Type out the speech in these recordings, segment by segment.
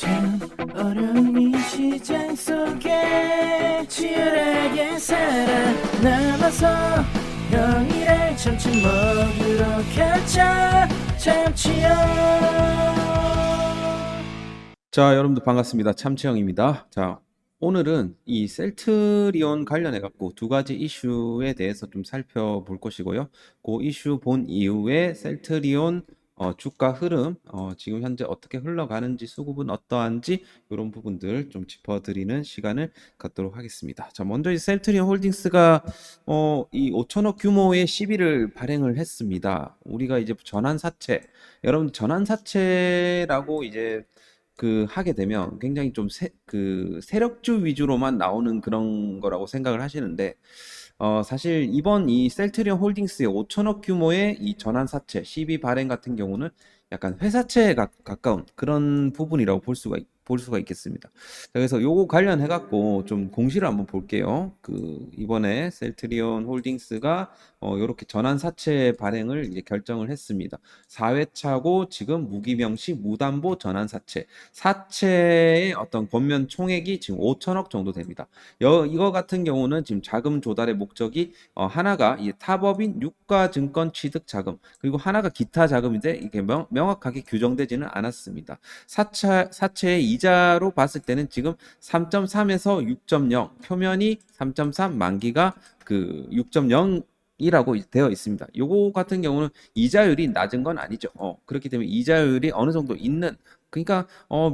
참 어려운 이 시장 속에 치열하게 살아남아서 형이랑 점심 먹으러 가자. 참치형. 자, 여러분들 반갑습니다. 참치형입니다. 자, 오늘은 이 셀트리온 관련해 갖고 두 가지 이슈에 대해서 좀 살펴볼 것이고요. 그 이슈 본 이후에 셀트리온 주가 흐름, 지금 현재 어떻게 흘러가는지, 수급은 어떠한지 이런 부분들 좀 짚어드리는 시간을 갖도록 하겠습니다. 자, 먼저 이 셀트리온 홀딩스가 이 5천억 규모의 시비를 발행을 했습니다. 우리가 이제 전환사채, 여러분 전환사채라고 이제 하게 되면 굉장히 좀 세력주 위주로만 나오는 그런 거라고 생각을 하시는데, 사실 이번 이 셀트리온 홀딩스의 5천억 규모의 이 전환사채, CB 발행 같은 경우는 약간 회사채에 가까운 그런 부분이라고 볼 수가 있겠습니다. 자, 그래서 요거 관련해 갖고 좀 공시를 한번 볼게요. 이번에 셀트리온 홀딩스가 요렇게 전환사채 발행을 이제 결정을 했습니다. 4회차고 지금 무기명시 무담보 전환사채, 사채의 어떤 권면 총액이 지금 5천억 정도 됩니다. 이거 같은 경우는 지금 자금 조달의 목적이 하나가 이 타법인 유가증권 취득 자금, 그리고 하나가 기타 자금인데 이게 명확하게 규정되지는 않았습니다. 사채의 이자로 봤을 때는 지금 3.3에서 6.0, 표면이 3.3, 만기가 6.0 이라고 되어 있습니다. 요거 같은 경우는 이자율이 낮은 건 아니죠. 그렇기 때문에 이자율이 어느 정도 있는, 그러니까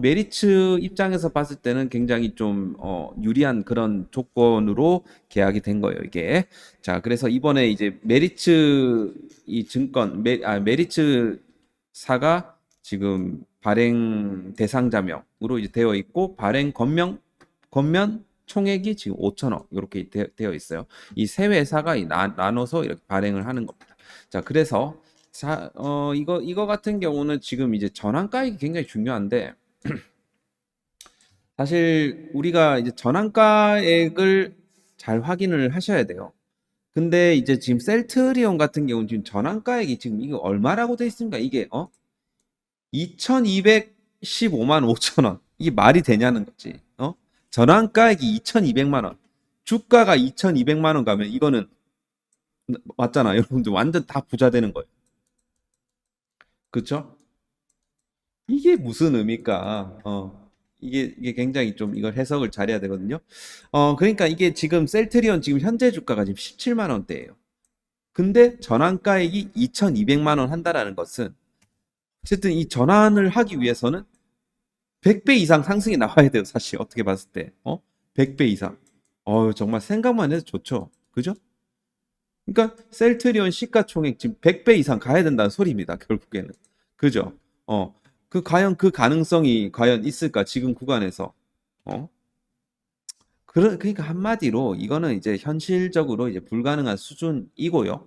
메리츠 입장에서 봤을 때는 굉장히 좀 유리한 그런 조건으로 계약이 된 거예요, 이게. 자, 그래서 이번에 이제 메리츠 이 증권 메리츠사가 지금 발행 대상자명으로 이제 되어 있고, 발행 권면 총액이 지금 5천억 이렇게 되어 있어요. 이 세 회사가 나눠서 이렇게 발행을 하는 겁니다. 자, 그래서 이거 같은 경우는 지금 이제 전환가액이 굉장히 중요한데, 사실 우리가 이제 전환가액을 잘 확인을 하셔야 돼요. 근데 이제 지금 셀트리온 같은 경우는 지금 전환가액이 지금 이거 얼마라고 돼 있습니까? 이게 2215만 5천 원. 이게 말이 되냐는 거지. 전환가액이 2200만 원. 주가가 2200만 원 가면 이거는 맞잖아. 여러분들 완전 다 부자 되는 거예요. 그렇죠? 이게 무슨 의미일까? 이게 굉장히 좀 이걸 해석을 잘해야 되거든요. 그러니까 이게 지금 셀트리온 지금 현재 주가가 지금 17만 원대예요. 근데 전환가액이 2200만 원 한다라는 것은 어쨌든 이 전환을 하기 위해서는 100배 이상 상승이 나와야 돼요, 사실. 어떻게 봤을 때. 100배 이상. 정말 생각만 해도 좋죠. 그죠? 그러니까 셀트리온 시가총액 지금 100배 이상 가야 된다는 소리입니다, 결국에는. 그죠? 과연 그 가능성이 과연 있을까, 지금 구간에서. 어? 그러니까 한마디로 이거는 이제 현실적으로 이제 불가능한 수준이고요.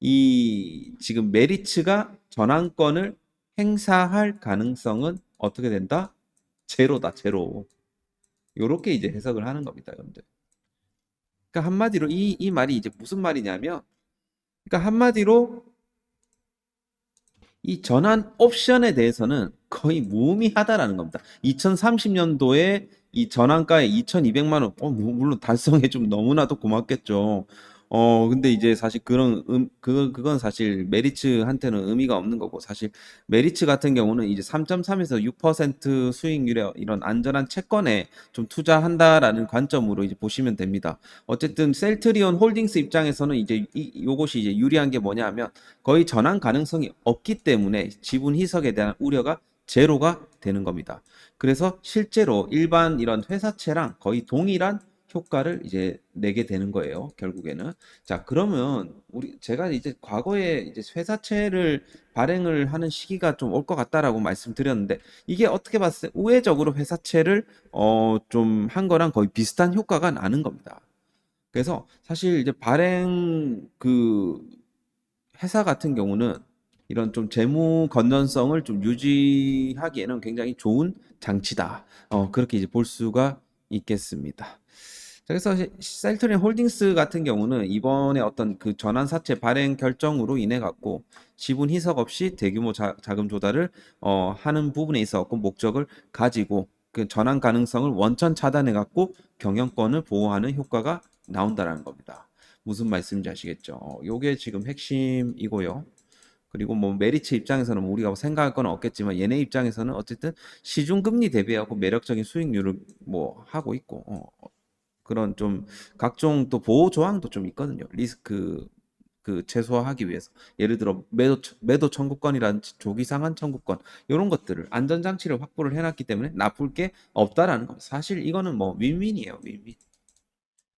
이 지금 메리츠가 전환권을 행사할 가능성은 어떻게 된다? 제로다, 제로. 요렇게 이제 해석을 하는 겁니다, 여러분들. 그러니까 한마디로 이 말이 이제 무슨 말이냐면, 그러니까 한마디로 이 전환 옵션에 대해서는 거의 무의미하다라는 겁니다. 2030년도에 이 전환가에 2200만 원, 물론 달성해 좀 너무나도 고맙겠죠. 근데 이제 사실 그건 사실 메리츠한테는 의미가 없는 거고, 사실 메리츠 같은 경우는 이제 3.3에서 6% 수익률의 이런 안전한 채권에 좀 투자한다라는 관점으로 이제 보시면 됩니다. 어쨌든 셀트리온 홀딩스 입장에서는 이제 요것이 이제 유리한 게 뭐냐 면, 거의 전환 가능성이 없기 때문에 지분 희석에 대한 우려가 제로가 되는 겁니다. 그래서 실제로 일반 이런 회사채랑 거의 동일한 효과를 이제 내게 되는 거예요, 결국에는. 자, 그러면 제가 이제 과거에 이제 회사채를 발행을 하는 시기가 좀 올 것 같다라고 말씀드렸는데, 이게 어떻게 봤을 때 우회적으로 회사채를 좀 한 거랑 거의 비슷한 효과가 나는 겁니다. 그래서 사실 이제 발행 회사 같은 경우는 이런 좀 재무 건전성을 좀 유지하기에는 굉장히 좋은 장치다. 그렇게 이제 볼 수가 있겠습니다. 그래서 셀트리온 홀딩스 같은 경우는 이번에 어떤 그 전환사채 발행 결정으로 인해 갖고 지분 희석 없이 대규모 자금 조달을 하는 부분에 있어 갖고 목적을 가지고 그 전환 가능성을 원천 차단해 갖고 경영권을 보호하는 효과가 나온다라는 겁니다. 무슨 말씀인지 아시겠죠? 요게 지금 핵심이고요. 그리고 뭐 메리츠 입장에서는 뭐 우리가 생각할 건 없겠지만 얘네 입장에서는 어쨌든 시중 금리 대비하고 매력적인 수익률을 뭐 하고 있고 그런 좀 각종 또 보호 조항도 좀 있거든요. 리스크 그 최소화하기 위해서 예를 들어 매도 청구권이라든지 조기 상환 청구권 이런 것들을 안전장치를 확보를 해놨기 때문에 나쁠 게 없다라는 겁니다. 사실 이거는 뭐 윈윈이에요, 윈윈.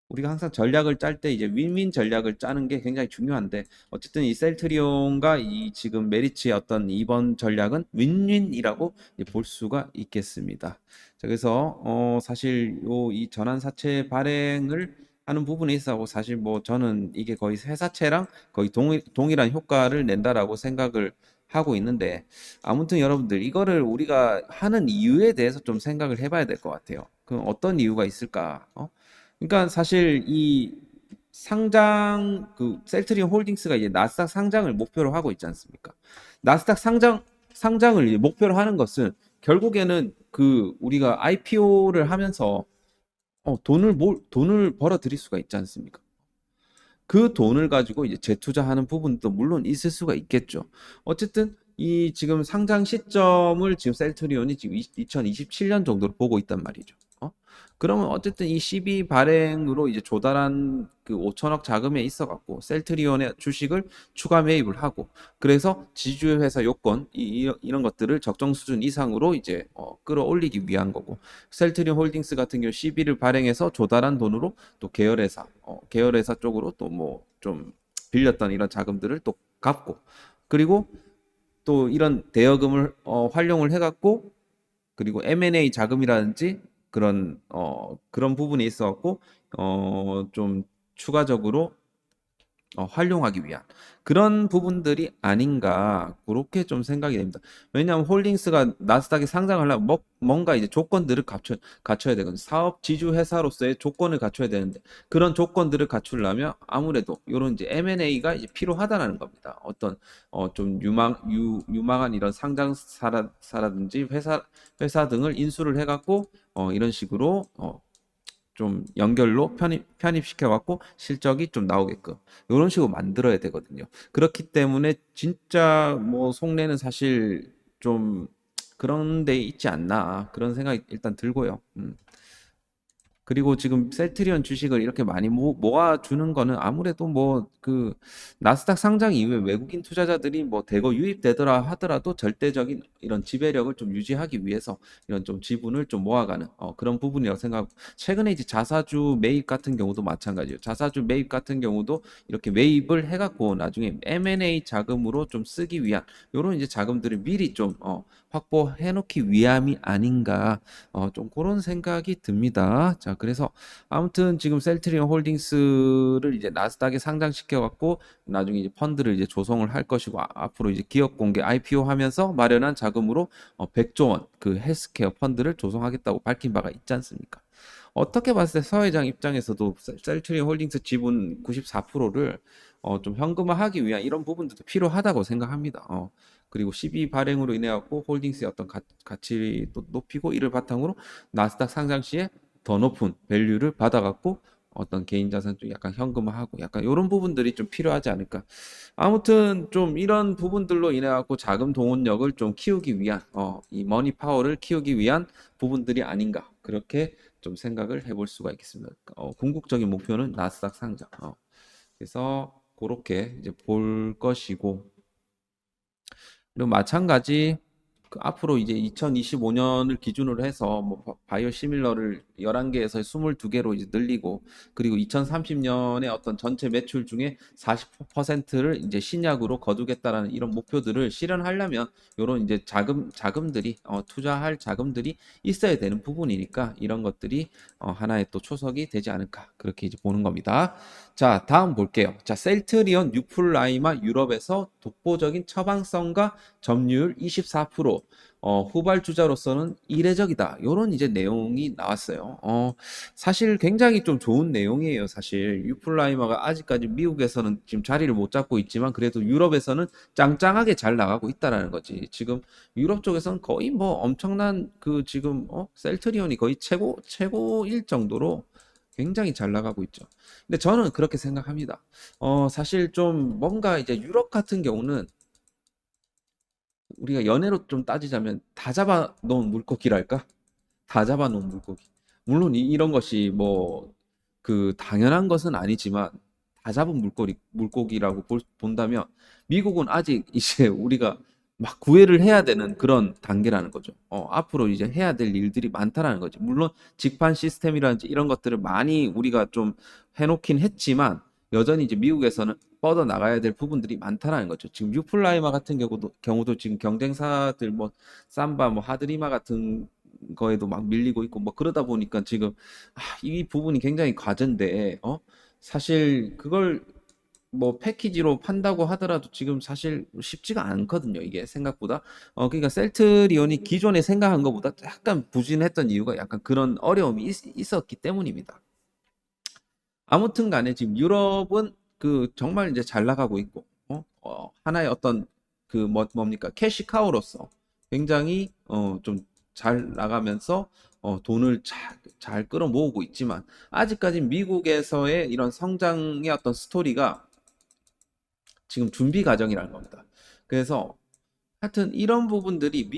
우리가 항상 전략을 짤 때 이제 윈윈 전략을 짜는 게 굉장히 중요한데 어쨌든 이 셀트리온과 이 지금 메리츠의 어떤 이번 전략은 윈윈이라고 볼 수가 있겠습니다. 자, 그래서 사실 요 이 전환 사채 발행을 하는 부분에 있어서 사실 뭐 저는 이게 거의 회사채랑 거의 동일한 효과를 낸다라고 생각을 하고 있는데 아무튼 여러분들 이거를 우리가 하는 이유에 대해서 좀 생각을 해봐야 될 것 같아요. 그럼 어떤 이유가 있을까? 그러니까 사실 이 상장 그 셀트리온 홀딩스가 이제 나스닥 상장을 목표로 하고 있지 않습니까? 나스닥 상장을 이제 목표로 하는 것은 결국에는 그 우리가 IPO를 하면서 돈을 벌어 들일 수가 있지 않습니까? 그 돈을 가지고 이제 재투자하는 부분도 물론 있을 수가 있겠죠. 어쨌든 이 지금 상장 시점을 지금 셀트리온이 지금 2027년 정도로 보고 있단 말이죠. 그러면 어쨌든 이 12 발행으로 이제 조달한 그 5천억 자금에 있어 갖고 셀트리온의 주식을 추가 매입을 하고 그래서 지주회사 요건 이런 것들을 적정 수준 이상으로 이제 끌어올리기 위한 거고 셀트리온 홀딩스 같은 경우 12를 발행해서 조달한 돈으로 또 계열회사 쪽으로 또 뭐 좀 빌렸던 이런 자금들을 또 갚고 그리고 또 이런 대여금을 활용을 해갖고 그리고 M&A 자금이라든지 그런 부분에 있어 갖고 좀 추가적으로 활용하기 위한 그런 부분들이 아닌가 그렇게 좀 생각이 됩니다. 왜냐하면 홀딩스가 나스닥에 상장하려면 뭔가 이제 조건들을 갖춰야 되거든요. 사업 지주 회사로서의 조건을 갖춰야 되는데 그런 조건들을 갖추려면 아무래도 이런 이제 M&A가 이제 필요하다라는 겁니다. 어떤 좀 유망한 이런 상장사라든지 회사 등을 인수를 해갖고 이런 식으로 좀 연결로 편입시켜 갖고 실적이 좀 나오게끔 이런 식으로 만들어야 되거든요. 그렇기 때문에 진짜 뭐 속내는 사실 좀 그런 데 있지 않나 그런 생각이 일단 들고요. 그리고 지금 셀트리온 주식을 이렇게 많이 모아주는 거는 아무래도 뭐 그 나스닥 상장 이후에 외국인 투자자들이 뭐 대거 유입되더라 하더라도 절대적인 이런 지배력을 좀 유지하기 위해서 이런 좀 지분을 좀 모아가는 그런 부분이라고 생각하고 최근에 이제 자사주 매입 같은 경우도 마찬가지예요. 자사주 매입 같은 경우도 이렇게 매입을 해갖고 나중에 M&A 자금으로 좀 쓰기 위한 이런 이제 자금들을 미리 좀 확보해 놓기 위함이 아닌가 좀 그런 생각이 듭니다. 자, 그래서 아무튼 지금 셀트리온 홀딩스를 이제 나스닥에 상장시켜 갖고 나중에 이제 펀드를 이제 조성을 할 것이고 앞으로 이제 기업 공개 IPO 하면서 마련한 자금으로 100조 원 그 헬스케어 펀드를 조성하겠다고 밝힌 바가 있지 않습니까? 어떻게 봤을 때 서 회장 입장에서도 셀트리온 홀딩스 지분 94%를 좀 현금화하기 위한 이런 부분들도 필요하다고 생각합니다. 그리고 12 발행으로 인해 갖고 홀딩스의 어떤 가치도 높이고 이를 바탕으로 나스닥 상장 시에 더 높은 밸류를 받아갖고 어떤 개인 자산 좀 약간 현금화하고 약간 이런 부분들이 좀 필요하지 않을까. 아무튼 좀 이런 부분들로 인해 갖고 자금 동원력을 좀 키우기 위한 이 머니 파워를 키우기 위한 부분들이 아닌가 그렇게 좀 생각을 해볼 수가 있겠습니다. 궁극적인 목표는 나스닥 상장. 그래서 그렇게 이제 볼 것이고 그리고 마찬가지 앞으로 이제 2025년을 기준으로 해서 뭐 바이오 시밀러를 11개에서 22개로 이제 늘리고 그리고 2030년에 어떤 전체 매출 중에 40%를 이제 신약으로 거두겠다라는 이런 목표들을 실현하려면 이런 이제 자금들이 투자할 자금들이 있어야 되는 부분이니까 이런 것들이 하나의 또 초석이 되지 않을까 그렇게 이제 보는 겁니다. 자, 다음 볼게요. 자, 셀트리온 뉴플라이마 유럽에서 독보적인 처방성과 점유율 24%, 후발주자로서는 이례적이다. 요런 이제 내용이 나왔어요. 사실 굉장히 좀 좋은 내용이에요. 사실 유플라이머가 아직까지 미국에서는 지금 자리를 못 잡고 있지만 그래도 유럽에서는 짱짱하게 잘 나가고 있다라는 거지. 지금 유럽 쪽에서는 거의 뭐 엄청난 그 지금 셀트리온이 거의 최고일 정도로 굉장히 잘 나가고 있죠. 근데 저는 그렇게 생각합니다. 사실 좀 뭔가 이제 유럽 같은 경우는 우리가 연애로 좀 따지자면 다 잡아놓은 물고기랄까? 다 잡아놓은 물고기. 물론 이런 것이 뭐 그 당연한 것은 아니지만 다 잡은 물고기라고 본다면 미국은 아직 이제 우리가 막 구애를 해야 되는 그런 단계라는 거죠. 앞으로 이제 해야 될 일들이 많다라는 거죠. 물론 직판 시스템이라든지 이런 것들을 많이 우리가 좀 해놓긴 했지만 여전히 이제 미국에서는 뻗어 나가야 될 부분들이 많다라는 거죠. 지금 유플라이마 같은 경우도 지금 경쟁사들 뭐 삼바 뭐 하드리마 같은 거에도 막 밀리고 있고 뭐 그러다 보니까 지금 이 부분이 굉장히 과제인데 사실 그걸 뭐 패키지로 판다고 하더라도 지금 사실 쉽지가 않거든요. 이게 생각보다. 그러니까 셀트리온이 기존에 생각한 것보다 약간 부진했던 이유가 약간 그런 어려움이 있었기 때문입니다. 아무튼 간에 지금 유럽은 그 정말 이제 잘 나가고 있고, 하나의 어떤 그 뭡니까? 캐시카우로서 굉장히 좀 잘 나가면서 돈을 잘 끌어모으고 있지만 아직까지 미국에서의 이런 성장의 어떤 스토리가 지금 준비 과정이라는 겁니다. 그래서 하여튼 이런 부분들이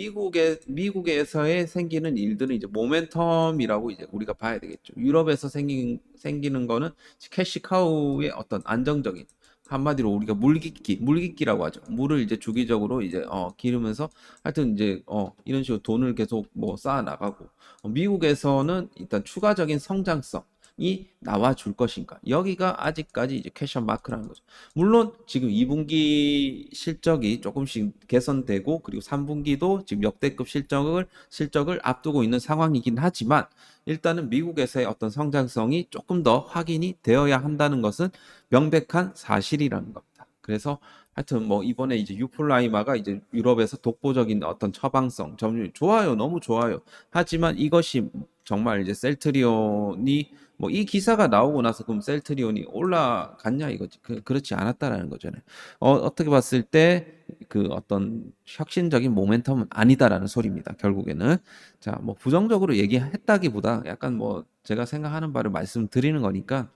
미국에서의 생기는 일들은 이제 모멘텀이라고 이제 우리가 봐야 되겠죠. 유럽에서 생기는 거는 캐시카우의 어떤 안정적인 한마디로 우리가 물깃기라고 하죠. 물을 이제 주기적으로 이제 기르면서 하여튼 이제 이런 식으로 돈을 계속 뭐 쌓아 나가고 미국에서는 일단 추가적인 성장성이 나와 줄 것인가. 여기가 아직까지 이제 퀘션 마크라는 거죠. 물론 지금 2분기 실적이 조금씩 개선되고 그리고 3분기도 지금 역대급 실적을 앞두고 있는 상황이긴 하지만 일단은 미국에서의 어떤 성장성이 조금 더 확인이 되어야 한다는 것은 명백한 사실이라는 겁니다. 그래서 하여튼 뭐 이번에 이제 유플라이마가 이제 유럽에서 독보적인 어떤 처방성 점유율 좋아요. 너무 좋아요. 하지만 이것이 정말 이제 셀트리온이 뭐 이 기사가 나오고 나서 그럼 셀트리온이 올라갔냐 이거지. 그렇지 않았다라는 거잖아요. 어떻게 봤을 때 그 어떤 혁신적인 모멘텀은 아니다라는 소리입니다. 결국에는. 자, 뭐 부정적으로 얘기했다기보다 약간 뭐 제가 생각하는 바를 말씀드리는 거니까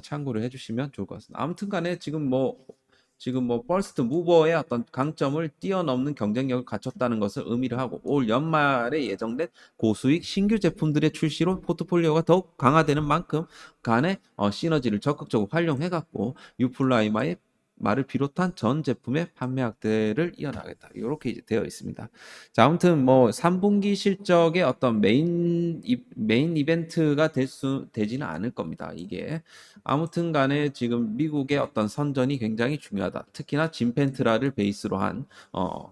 참고를 해주시면 좋을 것 같습니다. 아무튼 간에 지금 뭐 퍼스트 무버의 어떤 강점을 뛰어넘는 경쟁력을 갖췄다는 것을 의미를 하고 올 연말에 예정된 고수익 신규 제품들의 출시로 포트폴리오가 더욱 강화되는 만큼 간의 시너지를 적극적으로 활용해 갖고 유플라이마의 말을 비롯한 전 제품의 판매 확대를 이어나가겠다. 이렇게 이제 되어 있습니다. 자, 아무튼 뭐 3분기 실적의 어떤 메인 이벤트가 되지는 않을 겁니다. 이게 아무튼 간에 지금 미국의 어떤 선전이 굉장히 중요하다. 특히나 짐펜트라를 베이스로 한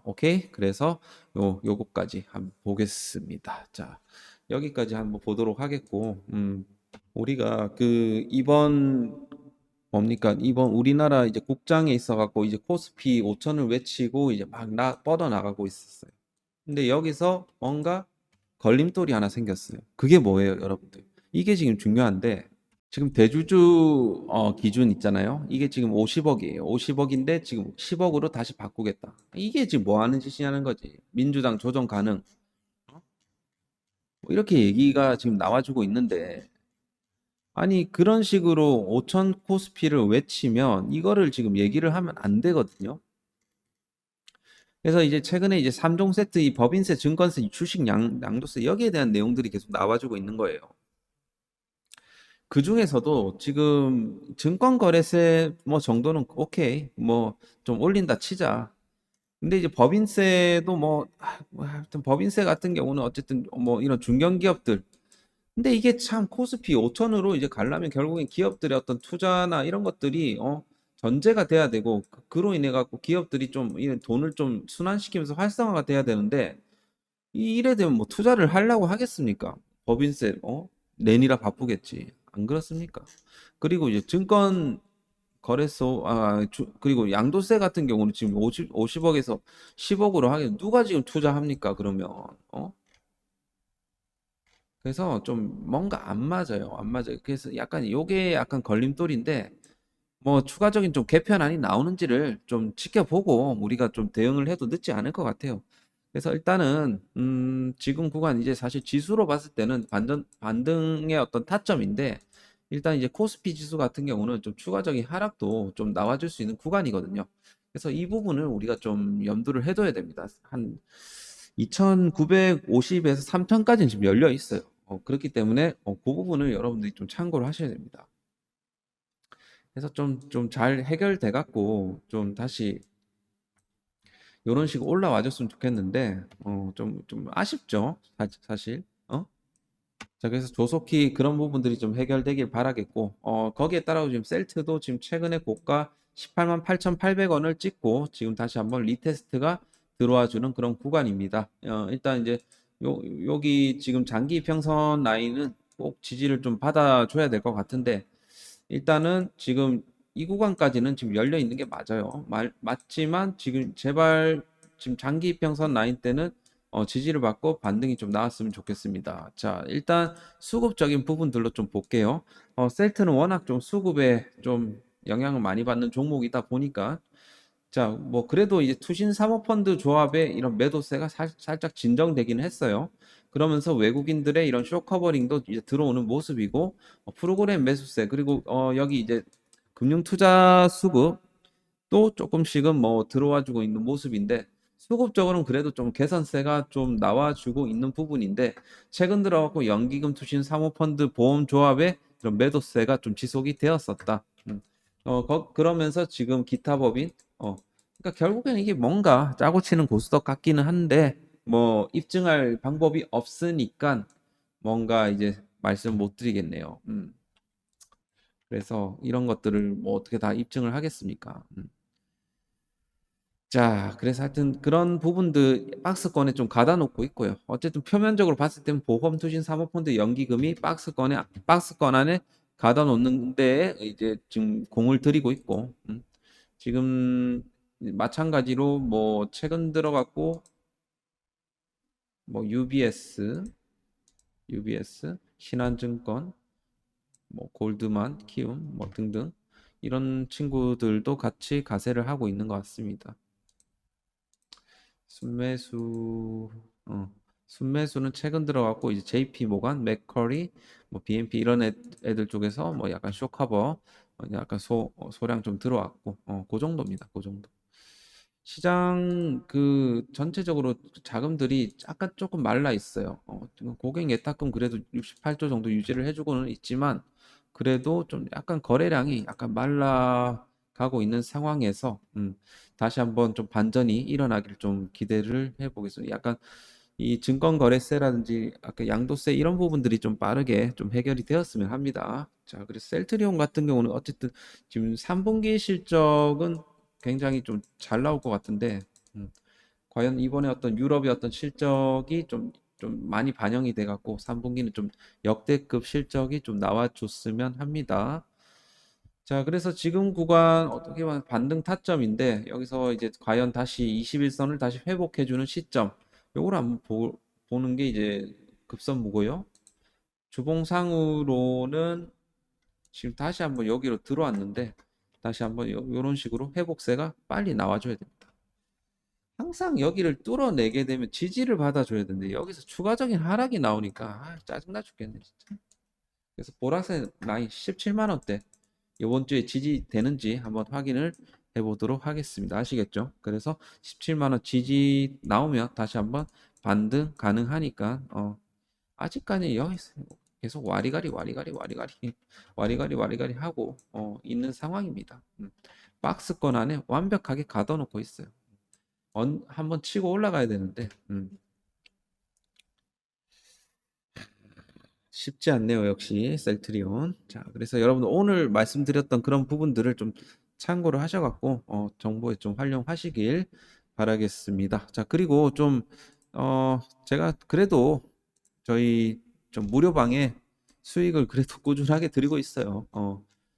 오케이. 그래서 요거까지 한번 보겠습니다. 자, 여기까지 한번 보도록 하겠고 우리가 그 이번 뭡니까? 이번 우리나라 이제 국장에 있어갖고 이제 코스피 5천을 외치고 이제 막 뻗어 나가고 있었어요. 근데 여기서 뭔가 걸림돌이 하나 생겼어요. 그게 뭐예요, 여러분들? 이게 지금 중요한데 지금 대주주 기준 있잖아요. 이게 지금 50억이에요. 50억인데 지금 10억으로 다시 바꾸겠다. 이게 지금 뭐 하는 짓이냐는 거지. 민주당 조정 가능. 뭐 이렇게 얘기가 지금 나와주고 있는데 아니 그런 식으로 5천 코스피를 외치면 이거를 지금 얘기를 하면 안 되거든요. 그래서 이제 최근에 이제 3종 세트 이 법인세, 증권세, 이 주식 양도세 여기에 대한 내용들이 계속 나와주고 있는 거예요. 그 중에서도 지금 증권거래세 뭐 정도는 오케이 뭐 좀 올린다 치자. 근데 이제 법인세도 뭐 하여튼 법인세 같은 경우는 어쨌든 뭐 이런 중견기업들 근데 이게 참 코스피 5천으로 이제 가려면 결국엔 기업들의 어떤 투자나 이런 것들이 전제가 돼야 되고 그로 인해 갖고 기업들이 좀 이런 돈을 좀 순환시키면서 활성화가 돼야 되는데 이래 되면 뭐 투자를 하려고 하겠습니까? 법인세 내니라 바쁘겠지. 안 그렇습니까? 그리고 이제 증권 거래소, 그리고 양도세 같은 경우는 지금 50억에서 10억으로 하긴 누가 지금 투자합니까? 그러면, 어? 그래서 좀 뭔가 안 맞아요. 안 맞아요. 그래서 약간 요게 약간 걸림돌인데, 뭐 추가적인 좀 개편안이 나오는지를 좀 지켜보고 우리가 좀 대응을 해도 늦지 않을 것 같아요. 그래서 일단은 지금 구간 이제 사실 지수로 봤을 때는 반등의 어떤 타점인데 일단 이제 코스피 지수 같은 경우는 좀 추가적인 하락도 좀 나와줄 수 있는 구간이거든요. 그래서 이 부분을 우리가 좀 염두를 해둬야 됩니다. 한 2,950에서 3,000까지는 지금 열려 있어요. 그렇기 때문에 그 부분을 여러분들이 좀 참고를 하셔야 됩니다. 그래서 좀 잘 해결돼 갖고 좀 다시 이런 식으로 올라와 줬으면 좋겠는데 좀 아쉽죠. 사실. 자, 그래서 조속히 그런 부분들이 좀 해결되길 바라겠고 거기에 따라 지금 셀트도 지금 최근에 고가 18만 8,800원을 찍고 지금 다시 한번 리테스트가 들어와 주는 그런 구간입니다. 일단 이제 여기 지금 장기 평선 라인은 꼭 지지를 좀 받아줘야 될 것 같은데 일단은 지금 이 구간까지는 지금 열려 있는 게 맞아요. 맞지만 지금 제발 지금 장기 이평선 라인 때는 지지를 받고 반등이 좀 나왔으면 좋겠습니다. 자, 일단 수급적인 부분들로 좀 볼게요. 셀트는 워낙 좀 수급에 좀 영향을 많이 받는 종목이다 보니까 자, 뭐 그래도 이제 투신 사모펀드 조합의 이런 매도세가 살짝 진정되기는 했어요. 그러면서 외국인들의 이런 쇼 커버링도 이제 들어오는 모습이고 프로그램 매수세 그리고 여기 이제 금융 투자 수급도 조금씩은 뭐 들어와주고 있는 모습인데 수급적으로는 그래도 좀 개선세가 좀 나와주고 있는 부분인데 최근 들어갖고 연기금 투신 사모펀드 보험 조합의 이런 매도세가 좀 지속이 되었었다. 그러면서 지금 기타 법인 그러니까 결국에는 이게 뭔가 짜고 치는 고스톱 같기는 한데 뭐 입증할 방법이 없으니까 뭔가 이제 말씀 못 드리겠네요. 그래서 이런 것들을 뭐 어떻게 다 입증을 하겠습니까? 자, 그래서 하여튼 그런 부분들 박스권에 좀 가다 놓고 있고요. 어쨌든 표면적으로 봤을 때는 보험투신 사모펀드 연기금이 박스권 안에 가다 놓는데 이제 지금 공을 들이고 있고, 지금 마찬가지로 뭐 최근 들어갔고 뭐 UBS, 신한증권, 뭐 골드만, 키움 뭐 등등 이런 친구들도 같이 가세를 하고 있는 것 같습니다. 순매수 순매수는 최근 들어갔고 이제 JP 모간, 맥커리, 뭐 BNP 이런 애들 쪽에서 뭐 약간 쇼커버 약간 소량 좀 들어왔고 그 정도입니다. 그 정도. 시장 그 전체적으로 자금들이 약간 조금 말라 있어요. 지금 고객 예탁금 그래도 68조 정도 유지를 해주고는 있지만 그래도 좀 약간 거래량이 약간 말라가고 있는 상황에서 다시 한번 좀 반전이 일어나기를 좀 기대를 해보겠습니다. 약간 이 증권거래세라든지 아까 양도세 이런 부분들이 좀 빠르게 좀 해결이 되었으면 합니다. 자, 그래서 셀트리온 같은 경우는 어쨌든 지금 3분기 실적은 굉장히 좀 잘 나올 것 같은데 과연 이번에 어떤 유럽의 어떤 실적이 좀 많이 반영이 돼 갖고 3분기는 좀 역대급 실적이 좀 나와줬으면 합니다. 자, 그래서 지금 구간 어떻게 보면 반등 타점인데 여기서 이제 과연 다시 21선을 다시 회복해주는 시점 요걸 한번 보는 게 이제 급선무고요. 주봉상으로는 지금 다시 한번 여기로 들어왔는데 다시 한번 이런 식으로 회복세가 빨리 나와줘야 됩니다. 항상 여기를 뚫어내게 되면 지지를 받아줘야 되는데 여기서 추가적인 하락이 나오니까 짜증나 죽겠네 진짜. 그래서 보라색 라인 17만 원대 이번 주에 지지되는지 한번 확인을 해보도록 하겠습니다. 아시겠죠? 그래서 17만 원 지지 나오면 다시 한번 반등 가능하니까 아직까지 여기서 계속 와리가리 하고 있는 상황입니다. 박스권 안에 완벽하게 가둬놓고 있어요. 한번 치고 올라가야 되는데 쉽지 않네요. 역시 셀트리온. 자, 그래서 여러분 오늘 말씀드렸던 그런 부분들을 좀 참고를 하셔갖고 정보에 좀 활용하시길 바라겠습니다. 자, 그리고 좀 제가 그래도 저희 좀 무료방에 수익을 그래도 꾸준하게 드리고 있어요.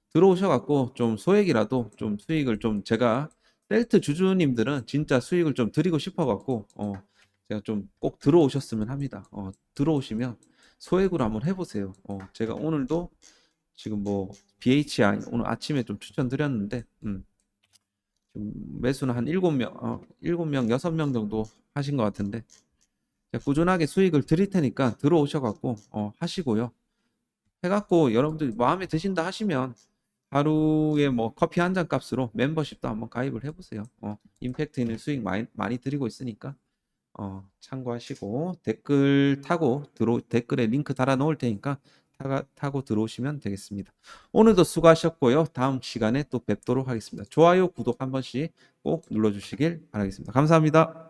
들어오셔갖고 좀 소액이라도 좀 수익을 좀 제가 셀트 주주님들은 진짜 수익을 좀 드리고 싶어갖고 제가 좀 꼭 들어오셨으면 합니다. 들어오시면 소액으로 한번 해보세요. 제가 오늘도 지금 뭐 BHI 오늘 아침에 좀 추천드렸는데 지금 매수는 한 7명, 7명, 6명 정도 하신 것 같은데 제가 꾸준하게 수익을 드릴 테니까 들어오셔갖고 하시고요. 해갖고 여러분들 마음에 드신다 하시면 하루에 뭐 커피 한 잔 값으로 멤버십도 한번 가입을 해보세요. 임팩트 있는 수익 많이 드리고 있으니까 참고하시고 댓글에 링크 달아 놓을 테니까 타고 들어오시면 되겠습니다. 오늘도 수고하셨고요. 다음 시간에 또 뵙도록 하겠습니다. 좋아요, 구독 한 번씩 꼭 눌러주시길 바라겠습니다. 감사합니다.